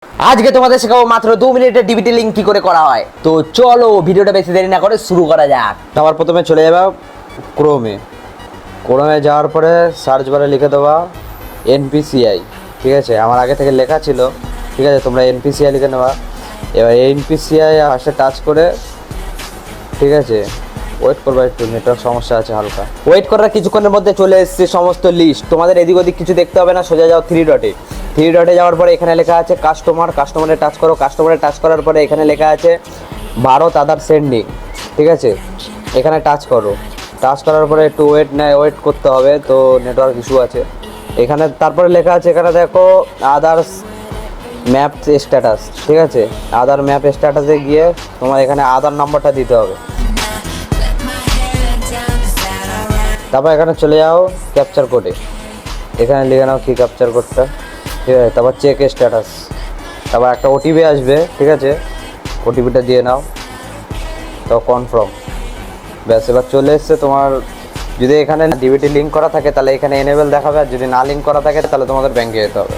আজকে তোমাদের শেখাবো মাত্র 2 মিনিটের ডিবিটি লিংক কি করে করা হয়। তো চলো ভিডিওটা বেশি দেরি না করে শুরু করা যাক। আবার প্রথমে চলে যাবা ক্রোমে যাওয়ার পরে সার্চ বারে লিখে দেওয়া এনপিসিআই। ঠিক আছে, আমার আগে থেকে লেখা ছিল। ঠিক আছে, তোমরা এনপিসিআই লিখে নেওয়া। এবার এনপিসিআই আসে টাচ করে, ঠিক আছে, ওয়েট করবা, একটু নেটওয়ার্ক সমস্যা আছে হালকা। ওয়েট করার কিছুক্ষণের মধ্যে চলে এসেছে সমস্ত লিস্ট। তোমাদের এদিক ওদিক কিছু দেখতে হবে না, সোজা যাও 3 ডটে যাওয়ার পরে এখানে লেখা আছে কাস্টমারে টাচ করো। কাস্টমারে টাচ করার পরে এখানে লেখা আছে ভারত আধার সেন্ডিং। ঠিক আছে, এখানে টাচ করো। টাচ করার পরে একটু ওয়েট করতে হবে, তো নেটওয়ার্ক ইস্যু আছে এখানে। তারপরে লেখা আছে এখানে দেখো আদার্স ম্যাপ স্ট্যাটাস। ঠিক আছে, আধার ম্যাপ স্ট্যাটাসে গিয়ে তোমার এখানে আধার নাম্বারটা দিতে হবে। তারপর এখানে চলে যাও ক্যাপচার কোডে, এখানে লিখে নাও কি ক্যাপচার কোডটা। ঠিক আছে, তারপর চেক স্ট্যাটাস, তারপর একটা ওটিপি আসবে। ঠিক আছে, ওটিপিটা দিয়ে নাও, তো কনফার্ম। ব্যাস, এবার চলে এসছে তোমার। যদি এখানে ডিবিটি লিঙ্ক করা থাকে তাহলে এখানে এনেবেল দেখাবে, আর যদি না লিঙ্ক করা থাকে তাহলে তোমাদের ব্যাঙ্কে যেতে হবে।